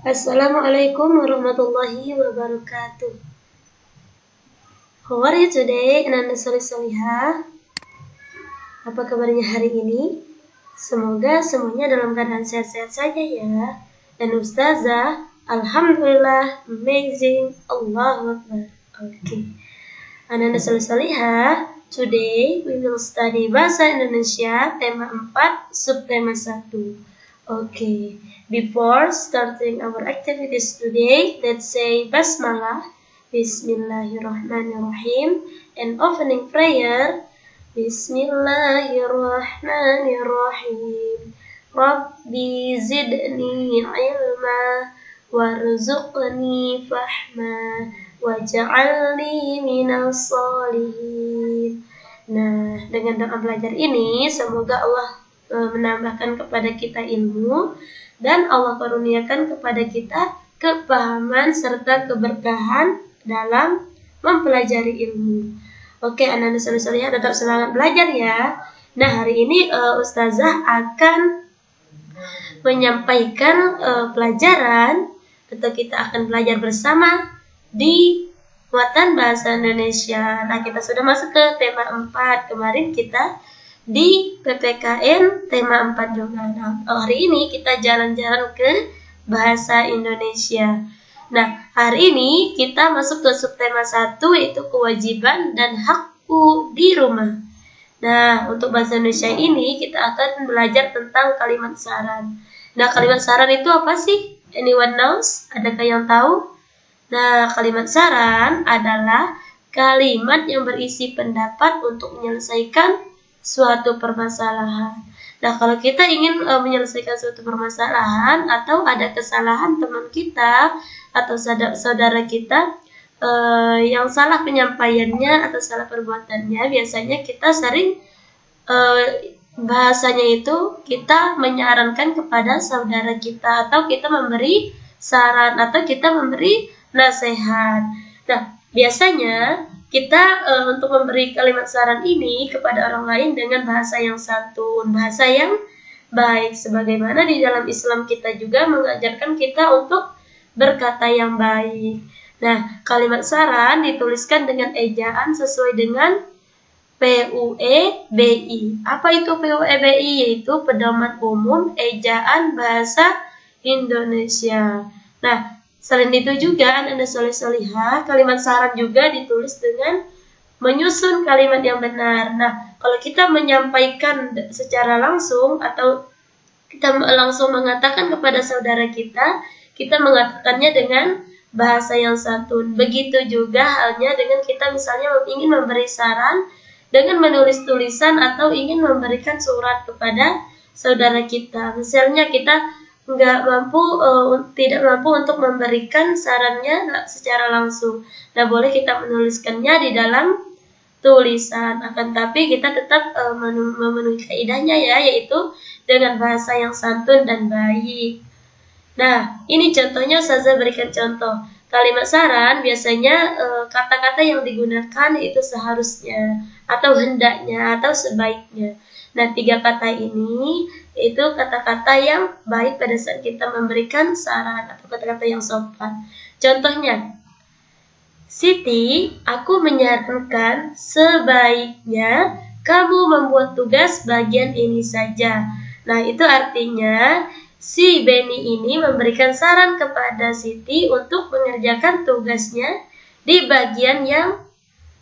Assalamualaikum warahmatullahi wabarakatuh. How are you today, Ananda Solihah? Apa kabarnya hari ini? Semoga semuanya dalam keadaan sehat-sehat saja ya. Dan Ustazah, Alhamdulillah, amazing, Allahu Akbar. Okay. Ananda Solihah, today we will study Bahasa Indonesia, tema 4, subtema 1. Okay, before starting our activities today, let's say Basmalah, Bismillahirrahmanirrahim, and opening prayer, Bismillahirrahmanirrahim. Rabbi zidni ilma, warzuqni fahma, waj'alni minas solihin. Nah, dengan doa belajar ini, semoga Allah menambahkan kepada kita ilmu dan Allah karuniakan kepada kita kepahaman serta keberkahan dalam mempelajari ilmu. Oke, anak-anak soleh-solehah tetap semangat belajar ya. Nah, hari ini Ustazah akan menyampaikan pelajaran atau kita akan belajar bersama di muatan bahasa Indonesia. Nah, kita sudah masuk ke tema 4. Kemarin kita di PPKN tema 4 juga. Nah, hari ini kita jalan-jalan ke bahasa Indonesia. Nah, hari ini kita masuk ke subtema 1, yaitu kewajiban dan hakku di rumah. Nah, untuk bahasa Indonesia ini kita akan belajar tentang kalimat saran. Nah, kalimat saran itu apa sih? Anyone knows? Adakah yang tahu? Nah, kalimat saran adalah kalimat yang berisi pendapat untuk menyelesaikan suatu permasalahan. Nah, kalau kita ingin menyelesaikan suatu permasalahan atau ada kesalahan teman kita atau saudara kita yang salah penyampaiannya atau salah perbuatannya, biasanya kita sering bahasanya itu kita menyarankan kepada saudara kita atau kita memberi saran atau kita memberi nasihat. Nah, biasanya kita untuk memberi kalimat saran ini kepada orang lain dengan bahasa yang santun, bahasa yang baik. Sebagaimana di dalam Islam kita juga mengajarkan kita untuk berkata yang baik. Nah, kalimat saran dituliskan dengan ejaan sesuai dengan PUEBI. Apa itu PUEBI? Yaitu pedoman umum ejaan bahasa Indonesia. Nah, selain itu juga Anda soleh-solihah, kalimat saran juga ditulis dengan menyusun kalimat yang benar. Nah, kalau kita menyampaikan secara langsung atau kita langsung mengatakan kepada saudara kita, kita mengatakannya dengan bahasa yang santun. Begitu juga halnya dengan kita misalnya ingin memberi saran dengan menulis tulisan atau ingin memberikan surat kepada saudara kita. Misalnya kita tidak mampu untuk memberikan sarannya secara langsung. Nah, boleh kita menuliskannya di dalam tulisan. Akan tapi kita tetap memenuhi kaidahnya ya, yaitu dengan bahasa yang santun dan baik. Nah, ini contohnya Ustazah berikan contoh. Kalimat saran biasanya kata-kata yang digunakan itu seharusnya atau hendaknya atau sebaiknya. Nah, 3 kata ini itu kata-kata yang baik pada saat kita memberikan saran atau kata-kata yang sopan. Contohnya, Siti, aku menyarankan sebaiknya kamu membuat tugas bagian ini saja. Nah, itu artinya si Beni ini memberikan saran kepada Siti untuk mengerjakan tugasnya di bagian yang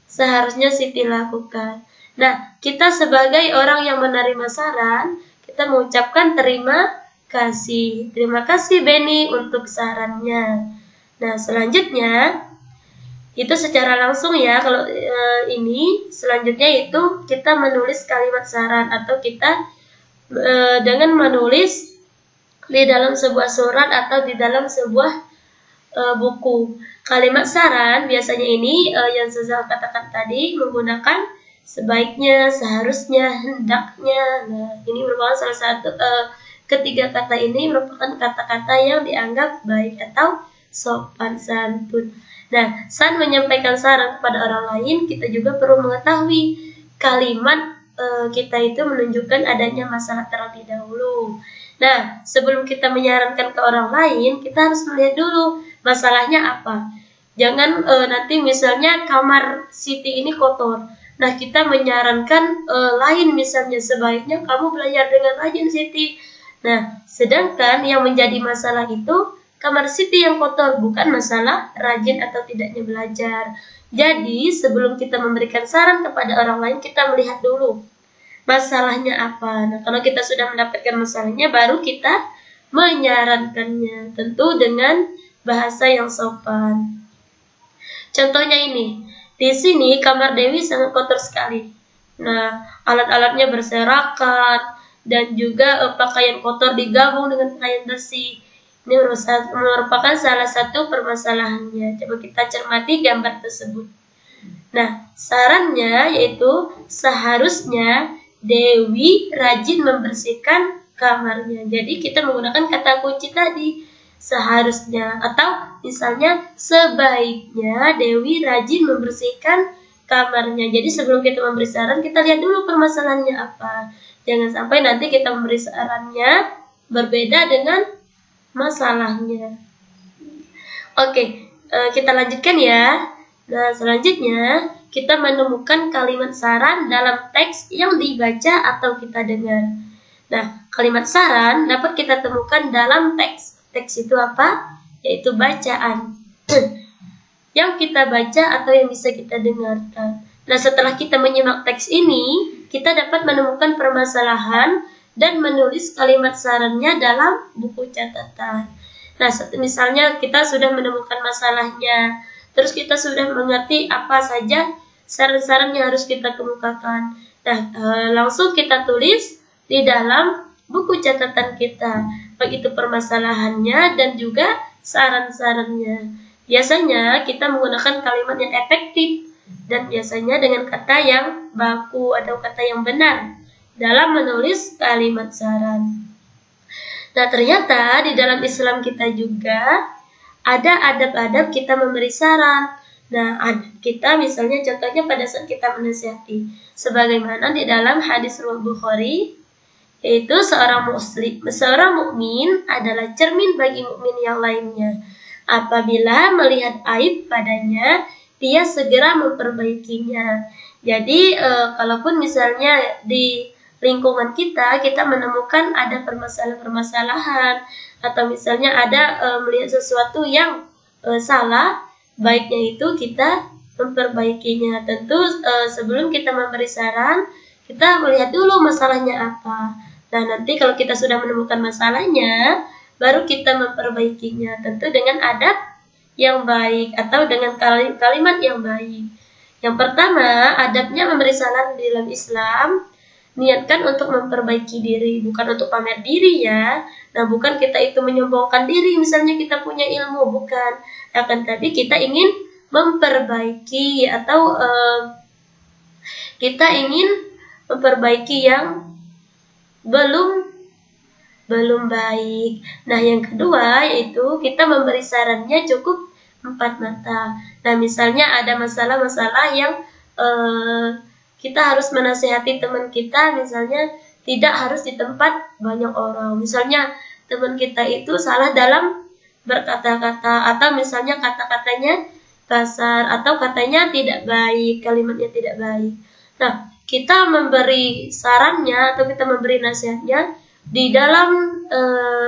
seharusnya Siti lakukan. Nah, kita sebagai orang yang menerima saran, kita mengucapkan terima kasih. Terima kasih Beni untuk sarannya. Nah, selanjutnya itu secara langsung ya. Kalau ini selanjutnya itu kita menulis kalimat saran atau kita dengan menulis di dalam sebuah surat atau di dalam sebuah buku. Kalimat saran biasanya ini yang saya katakan tadi menggunakan sebaiknya, seharusnya, hendaknya. Nah, ini merupakan salah satu ketiga kata ini merupakan kata-kata yang dianggap baik atau sopan santun. Nah, saat menyampaikan saran kepada orang lain, kita juga perlu mengetahui kalimat kita itu menunjukkan adanya masalah terlebih dahulu. Nah, sebelum kita menyarankan ke orang lain, kita harus melihat dulu masalahnya apa. Jangan nanti misalnya kamar Siti ini kotor. Nah, kita menyarankan lain misalnya, sebaiknya kamu belajar dengan rajin Siti. Nah, sedangkan yang menjadi masalah itu kamar Siti yang kotor, bukan masalah rajin atau tidaknya belajar. Jadi, sebelum kita memberikan saran kepada orang lain, kita melihat dulu masalahnya apa. Nah, kalau kita sudah mendapatkan masalahnya, baru kita menyarankannya, tentu dengan bahasa yang sopan. Contohnya ini, di sini kamar Dewi sangat kotor sekali. Nah, alat-alatnya berserakan dan juga pakaian kotor digabung dengan pakaian bersih. Ini merupakan salah satu permasalahannya. Coba kita cermati gambar tersebut. Nah, sarannya yaitu seharusnya Dewi rajin membersihkan kamarnya. Jadi kita menggunakan kata kunci tadi, seharusnya, atau misalnya sebaiknya Dewi rajin membersihkan kamarnya. Jadi sebelum kita memberi saran, kita lihat dulu permasalahannya apa. Jangan sampai nanti kita memberi sarannya berbeda dengan masalahnya. Oke, kita lanjutkan ya. Nah, selanjutnya kita menemukan kalimat saran dalam teks yang dibaca atau kita dengar. Nah, kalimat saran dapat kita temukan dalam teks. Teks itu apa? Yaitu bacaan yang kita baca atau yang bisa kita dengarkan. Nah, setelah kita menyimak teks ini, kita dapat menemukan permasalahan dan menulis kalimat sarannya dalam buku catatan. Nah, misalnya kita sudah menemukan masalahnya, terus kita sudah mengerti apa saja saran-saran yang harus kita kemukakan. Nah, langsung kita tulis di dalam buku catatan kita, baik itu permasalahannya dan juga saran-sarannya. Biasanya kita menggunakan kalimat yang efektif dan biasanya dengan kata yang baku atau kata yang benar dalam menulis kalimat saran. Nah, ternyata di dalam Islam kita juga ada adab-adab kita memberi saran. Nah, adab kita misalnya contohnya pada saat kita menasihati, sebagaimana di dalam hadis riwayat Bukhari, yaitu seorang mukmin adalah cermin bagi mukmin yang lainnya. Apabila melihat aib padanya, dia segera memperbaikinya. Jadi, kalaupun misalnya di lingkungan kita menemukan ada permasalahan-permasalahan, atau misalnya ada melihat sesuatu yang salah, baiknya itu kita memperbaikinya. Tentu sebelum kita memberi saran, kita melihat dulu masalahnya apa. Nah, nanti kalau kita sudah menemukan masalahnya, baru kita memperbaikinya, tentu dengan adab yang baik atau dengan kalimat yang baik. Yang pertama, adabnya memberi saran di dalam Islam, niatkan untuk memperbaiki diri, bukan untuk pamer diri ya. Nah, bukan kita itu menyombongkan diri, misalnya kita punya ilmu, bukan. Akan tapi kita ingin memperbaiki atau kita ingin memperbaiki yang belum baik. Nah, yang kedua yaitu kita memberi sarannya cukup 4 mata. Nah, misalnya ada masalah-masalah yang kita harus menasihati teman kita, misalnya tidak harus di tempat banyak orang. Misalnya teman kita itu salah dalam berkata-kata, atau misalnya kata-katanya kasar, atau katanya tidak baik, kalimatnya tidak baik. Nah, kita memberi sarannya atau kita memberi nasihatnya di dalam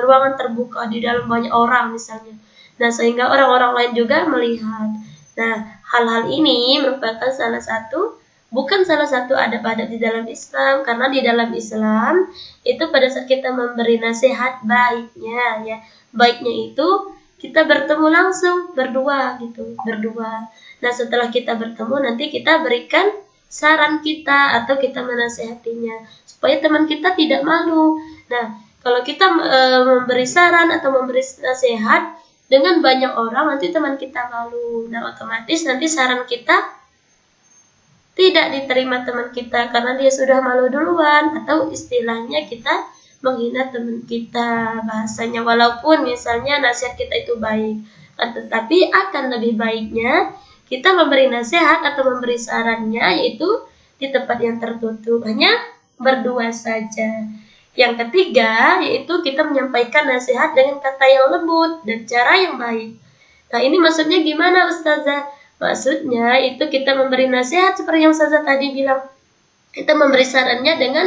ruangan terbuka, di dalam banyak orang misalnya. Nah, sehingga orang-orang lain juga melihat. Nah, hal-hal ini merupakan bukan salah satu adab-adab di dalam Islam, karena di dalam Islam itu pada saat kita memberi nasihat baiknya itu kita bertemu langsung berdua. Nah, setelah kita bertemu nanti kita berikan saran kita atau kita menasihatinya supaya teman kita tidak malu. Nah, kalau kita memberi saran atau memberi nasihat dengan banyak orang, nanti teman kita malu. Nah, otomatis nanti saran kita tidak diterima teman kita karena dia sudah malu duluan, atau istilahnya kita menghina teman kita bahasanya, walaupun misalnya nasihat kita itu baik, tetapi akan lebih baiknya kita memberi nasihat atau memberi sarannya yaitu di tempat yang tertutup, hanya berdua saja. Yang ketiga, yaitu kita menyampaikan nasihat dengan kata yang lembut dan cara yang baik. Nah, ini maksudnya gimana, Ustazah? Maksudnya itu kita memberi nasihat seperti yang Ustazah tadi bilang. Kita memberi sarannya dengan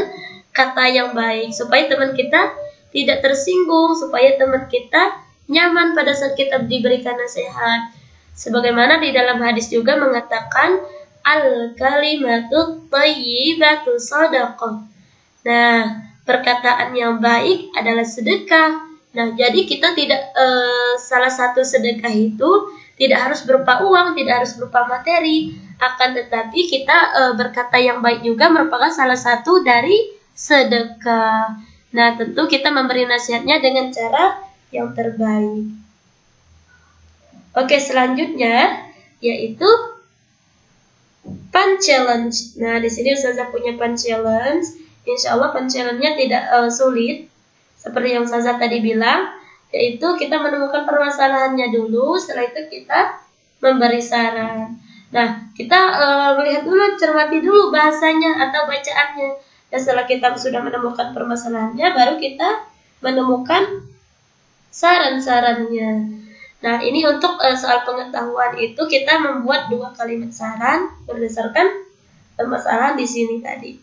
kata yang baik, supaya teman kita tidak tersinggung, supaya teman kita nyaman pada saat kita diberikan nasihat. Sebagaimana di dalam hadis juga mengatakan, al-kalimatu thayyibatu shadaqah. Nah, perkataan yang baik adalah sedekah. Nah, jadi kita tidak salah satu sedekah itu tidak harus berupa uang, tidak harus berupa materi, akan tetapi kita berkata yang baik juga merupakan salah satu dari sedekah. Nah, tentu kita memberi nasihatnya dengan cara yang terbaik. Oke, selanjutnya yaitu fun challenge. Nah, di sini Ustazah punya fun challenge. Insya Allah fun challenge-nya tidak sulit seperti yang Ustazah tadi bilang, yaitu kita menemukan permasalahannya dulu, setelah itu kita memberi saran. Nah, kita melihat dulu, cermati dulu bahasanya atau bacaannya. Dan setelah kita sudah menemukan permasalahannya, baru kita menemukan saran-sarannya. Nah, ini untuk soal pengetahuan itu kita membuat 2 kalimat saran berdasarkan permasalahan di sini tadi.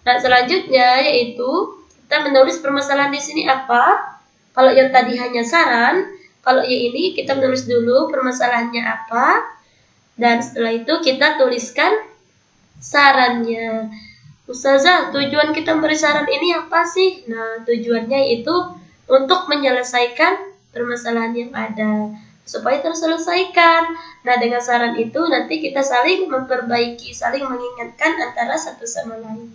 Nah, selanjutnya yaitu kita menulis permasalahan di sini apa? Kalau yang tadi hanya saran, kalau yang ini kita menulis dulu permasalahannya apa, dan setelah itu kita tuliskan sarannya. Ustazah, tujuan kita memberi saran ini apa sih? Nah, tujuannya itu untuk menyelesaikan permasalahan yang ada, supaya terselesaikan. Nah, dengan saran itu nanti kita saling memperbaiki, saling mengingatkan antara satu sama lain.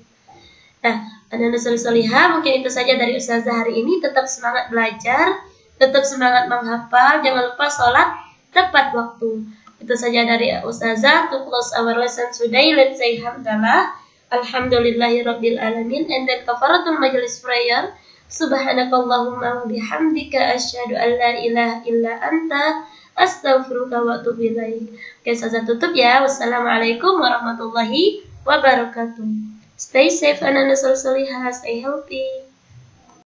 Nah, anak-anak solihah, mungkin itu saja dari Ustazah hari ini. Tetap semangat belajar, tetap semangat menghafal, jangan lupa sholat tepat waktu. Itu saja dari Ustazah. To close our lesson today, let's say hamdalah, alhamdulillahirabbil alamin, and then kafaratul majlis prayer. Subhanakallahumma wa bihamdika asyhadu an la ilaha illa anta astaghfiruka wa atubu ilaik. Oke, Ustazah tutup ya. Wassalamualaikum warahmatullahi wabarakatuh. Stay safe, anak-anak solihah, stay healthy.